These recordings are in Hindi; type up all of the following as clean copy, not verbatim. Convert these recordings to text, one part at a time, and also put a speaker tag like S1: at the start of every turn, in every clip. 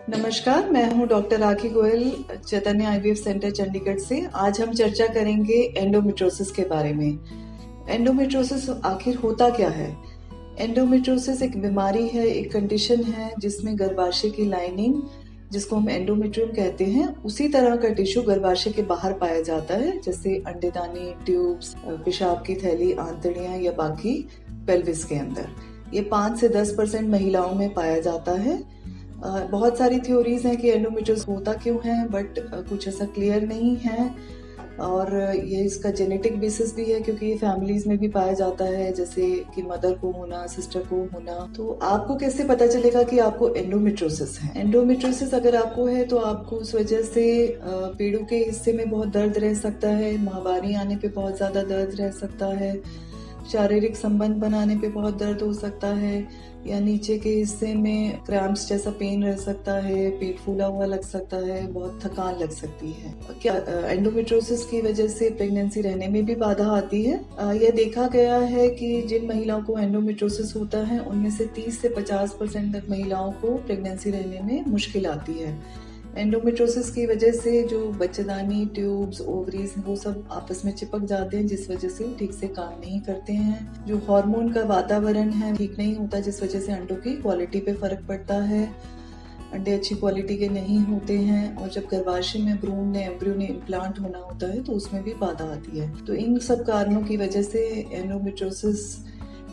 S1: नमस्कार, मैं हूं डॉक्टर राखी गोयल, चैतन्य आईवीएफ सेंटर चंडीगढ़ से। आज हम चर्चा करेंगे एंडोमेट्रोसिस के बारे में। एंडोमेट्रोसिस आखिर होता क्या है? एंडोमेट्रोसिस एक बीमारी है, एक कंडीशन है जिसमें गर्भाशय की लाइनिंग, जिसको हम एंडोमेट्रियम कहते हैं, उसी तरह का टिश्यू गर्भाशय के बाहर पाया जाता है, जैसे अंडेदानी, ट्यूब्स, पेशाब की थैली, आंतड़ियां या बाकी पेल्विस के अंदर। ये 5 से 10% महिलाओं में पाया जाता है। बहुत सारी थ्योरीज हैं कि एंडोमेट्रियोसिस होता क्यों है, बट कुछ ऐसा क्लियर नहीं है। और ये इसका जेनेटिक बेसिस भी है, क्योंकि ये फैमिलीज में भी पाया जाता है, जैसे कि मदर को होना, सिस्टर को होना। तो आपको कैसे पता चलेगा कि आपको एंडोमेट्रोसिस है? एंडोमेट्रोसिस अगर आपको है तो आपको उस वजह से पेड़ों के हिस्से में बहुत दर्द रह सकता है, माहवारी आने पे बहुत ज्यादा दर्द रह सकता है, शारीरिक संबंध बनाने पे बहुत दर्द हो सकता है, या नीचे के हिस्से में क्रैम्प्स जैसा पेन रह सकता है, पेट फूला हुआ लग सकता है, बहुत थकान लग सकती है। क्या एंडोमेट्रोसिस की वजह से प्रेगनेंसी रहने में भी बाधा आती है? यह देखा गया है कि जिन महिलाओं को एंडोमेट्रोसिस होता है उनमें से 30 से 50% तक महिलाओं को प्रेगनेंसी रहने में मुश्किल आती है। एंडोमेट्रोसिस की वजह से जो बच्चेदानी, ट्यूब्स, ओवरीज वो सब आपस में चिपक जाते हैं, जिस वजह से ठीक से काम नहीं करते हैं। जो हार्मोन का वातावरण है ठीक नहीं होता, जिस वजह से अंडों की क्वालिटी पे फर्क पड़ता है। अंडे अच्छी क्वालिटी के नहीं होते हैं, और जब गर्भाशय में भ्रूण ने, एम्ब्रियो ने इम्प्लांट होना होता है तो उसमें भी बाधा आती है। तो इन सब कारणों की वजह से एंडोमेट्रोसिस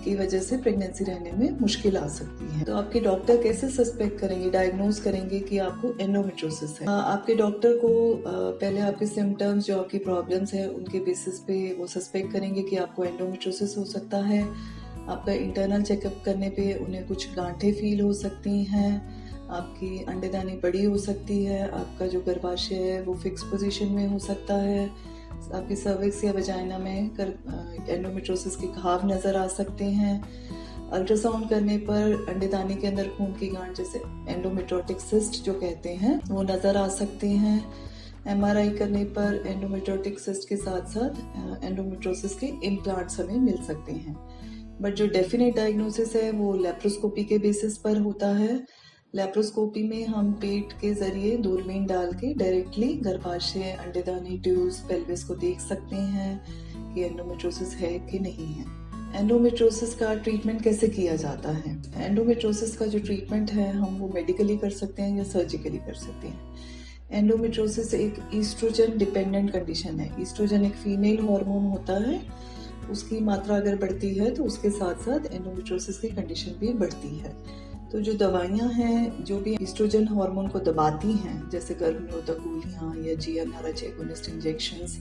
S1: की वजह से प्रेगनेंसी रहने में मुश्किल आ सकती है। तो आपके डॉक्टर कैसे सस्पेक्ट करेंगे, डायग्नोज करेंगे कि आपको एंडोमेट्रोसिस है? आपके डॉक्टर को पहले आपके सिम्टम्स, जो आपकी प्रॉब्लम्स है, उनके बेसिस पे वो सस्पेक्ट करेंगे कि आपको एंडोमेट्रोसिस हो सकता है। आपका इंटरनल चेकअप करने पे उन्हें कुछ गांठें फील हो सकती हैं, आपकी अंडेदानी बड़ी हो सकती है, आपका जो गर्भाशय है वो फिक्स पोजीशन में हो सकता है, आपकी सर्विक्स या वजाइना में एंडोमेट्रोसिस के घाव नजर आ सकते हैं। अल्ट्रासाउंड करने पर अंडेदानी के अंदर खून की गांठ, जैसे एंडोमेट्रोटिक सिस्ट जो कहते हैं, वो नजर आ सकते हैं। एमआरआई करने पर एंडोमेट्रोटिक सिस्ट के साथ साथ एंडोमेट्रोसिस के इम्प्लांट्स हमें मिल सकते हैं। बट जो डेफिनेट डायग्नोसिस है वो लेप्रोस्कोपी के बेसिस पर होता है। लेप्रोस्कोपी में हम पेट के जरिए दूरबीन डाल के डायरेक्टली गर्भाशय, अंडेदानी, ट्यूब्स, पेल्विस को देख सकते हैं कि एंडोमेट्रोसिस है कि नहीं है। एंडोमेट्रोसिस का ट्रीटमेंट कैसे किया जाता है? एंडोमेट्रोसिस का जो ट्रीटमेंट है हम वो मेडिकली कर सकते हैं या सर्जिकली कर सकते हैं। एंडोमेट्रोसिस एक ईस्ट्रोजन डिपेंडेंट कंडीशन है। ईस्ट्रोजन एक फीमेल हार्मोन होता है, उसकी मात्रा अगर बढ़ती है तो उसके साथ साथ एंडोमेट्रोसिस की कंडीशन भी बढ़ती है। तो जो दवाइयां हैं जो भी ईस्ट्रोजन हार्मोन को दबाती हैं, जैसे गर्भनिरोधक गोलियां या जीएनआरएच एगोनिस्ट इंजेक्शंस,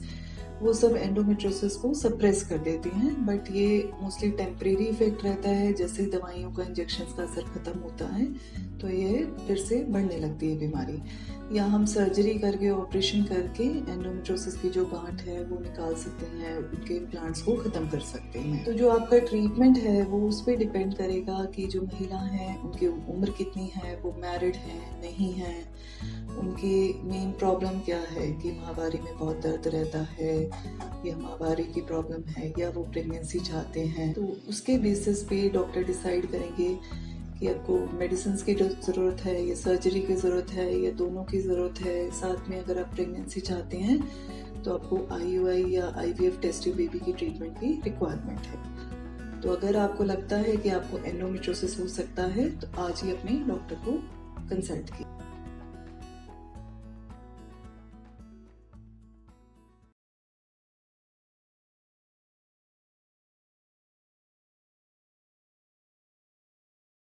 S1: वो सब एंडोमेट्रोसिस को सप्रेस कर देती हैं। बट ये मोस्टली टेम्परेरी इफेक्ट रहता है। जैसे दवाइयों का, इंजेक्शन का असर खत्म होता है तो ये फिर से बढ़ने लगती है बीमारी, या हम सर्जरी करके, ऑपरेशन करके एंडोमेट्रोसिस की जो गांठ है वो निकाल सकते हैं, उनके इम्प्लांट्स को खत्म कर सकते हैं। तो जो आपका ट्रीटमेंट है वो उस पर डिपेंड करेगा कि जो महिला है उनकी उम्र कितनी है, वो मैरिड है नहीं है, उनकी मेन प्रॉब्लम क्या है, कि माहवारी में बहुत दर्द रहता है, या माहवारी की प्रॉब्लम है, या वो प्रेगनेंसी चाहते हैं। तो उसके बेसिस पे डॉक्टर डिसाइड करेंगे कि आपको मेडिसिन की ज़रूरत है, या सर्जरी की ज़रूरत है, या दोनों की ज़रूरत है। साथ में अगर आप प्रेगनेंसी चाहते हैं तो आपको IUI या IVF टेस्ट ट्यूब बेबी की ट्रीटमेंट की रिक्वायरमेंट है। तो अगर आपको लगता है कि आपको एंडोमेट्रोसिस हो सकता है तो आज ही अपने डॉक्टर को कंसल्ट कीजिए।